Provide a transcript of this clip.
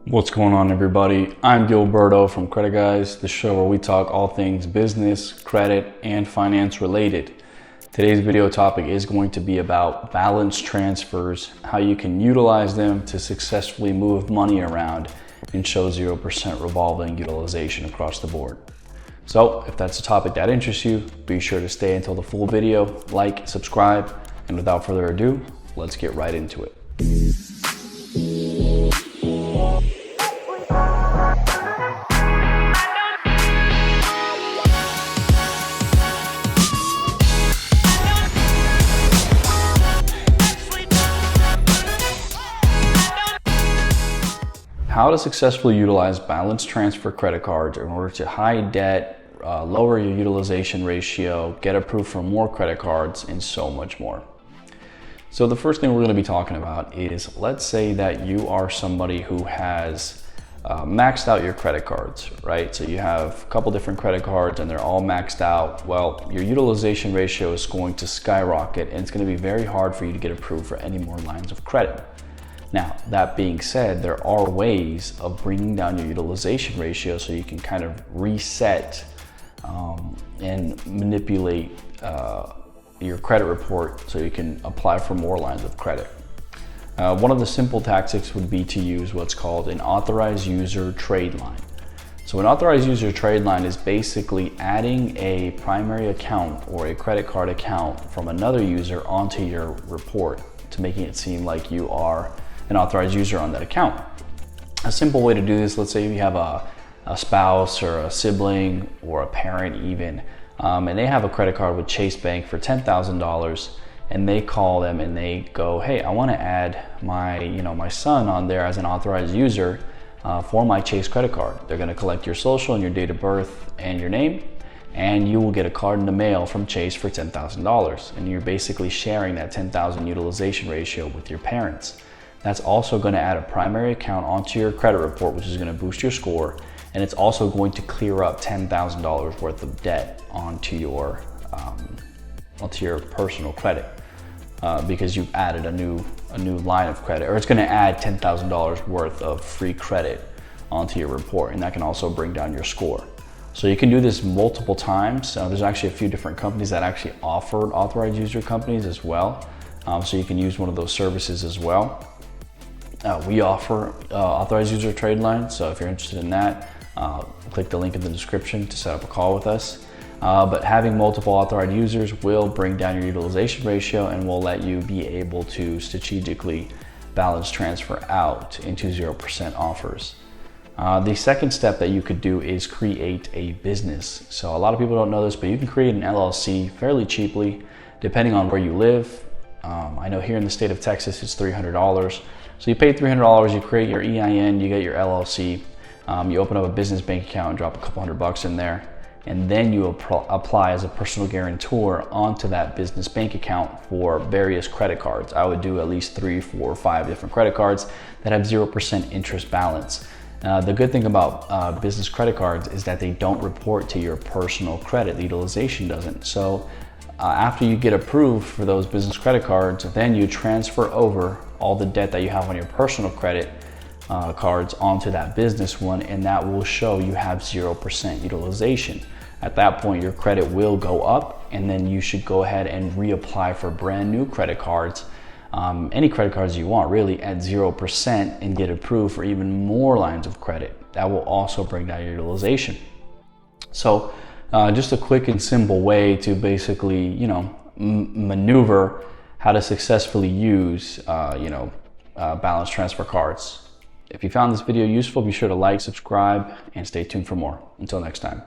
What's going on, everybody? I'm Gilberto from Credit Guys, the show where we talk all things business, credit, and finance related. Today's video topic is going to be about balance transfers, how you can utilize them to successfully move money around and show 0% revolving utilization across the board. So if that's a topic that interests you, be sure to stay until the full video, like, subscribe, and without further ado, let's get right into it. How to successfully utilize balance transfer credit cards in order to hide debt, lower your utilization ratio, get approved for more credit cards, and so much more. So the first thing we're going to be talking about is, let's say that you are somebody who has maxed out your credit cards, right? So you have a couple different credit cards and they're all maxed out. Well, your utilization ratio is going to skyrocket and it's going to be very hard for you to get approved for any more lines of credit. Now, that being said, there are ways of bringing down your utilization ratio so you can kind of reset and manipulate your credit report so you can apply for more lines of credit. One of the simple tactics would be to use what's called an authorized user trade line. So an authorized user trade line is basically adding a primary account or a credit card account from another user onto your report to making it seem like you are an authorized user on that account. A simple way to do this, let's say you have a spouse or a sibling or a parent even, and they have a credit card with Chase Bank for $10,000, and they call them and they go, hey, I want to add my son on there as an authorized user for my Chase credit card. They're going to collect your social and your date of birth and your name, and you will get a card in the mail from Chase for $10,000, and you're basically sharing that 10,000 utilization ratio with your parents. That's also going to add a primary account onto your credit report, which is going to boost your score, and it's also going to clear up $10,000 worth of debt onto your personal credit because you've added a new line of credit, or it's going to add $10,000 worth of free credit onto your report, and that can also bring down your score. So you can do this multiple times. There's actually a few different companies that actually offer authorized user companies as well, so you can use one of those services as well. We offer authorized user trade line, so if you're interested in that, click the link in the description to set up a call with us. But having multiple authorized users will bring down your utilization ratio and will let you be able to strategically balance transfer out into 0% offers. The second step that you could do is create a business. So a lot of people don't know this, but you can create an LLC fairly cheaply depending on where you live. I know here in the state of Texas it's $300. So you pay $300, you create your EIN, you get your LLC, you open up a business bank account and drop a couple $100 in there, and then you apply as a personal guarantor onto that business bank account for various credit cards. I would do at least 3, 4, 5 different credit cards that have 0% interest balance. The good thing about business credit cards is that they don't report to your personal credit. The utilization doesn't. So after you get approved for those business credit cards, then you transfer over all the debt that you have on your personal credit cards onto that business one, and that will show you have 0% utilization. At that point, your credit will go up, and then you should go ahead and reapply for brand new credit cards, any credit cards you want really, at 0%, and get approved for even more lines of credit. That will also bring down your utilization. So just a quick and simple way to basically, maneuver how to successfully use, balance transfer cards. If you found this video useful, be sure to like, subscribe, and stay tuned for more. Until next time.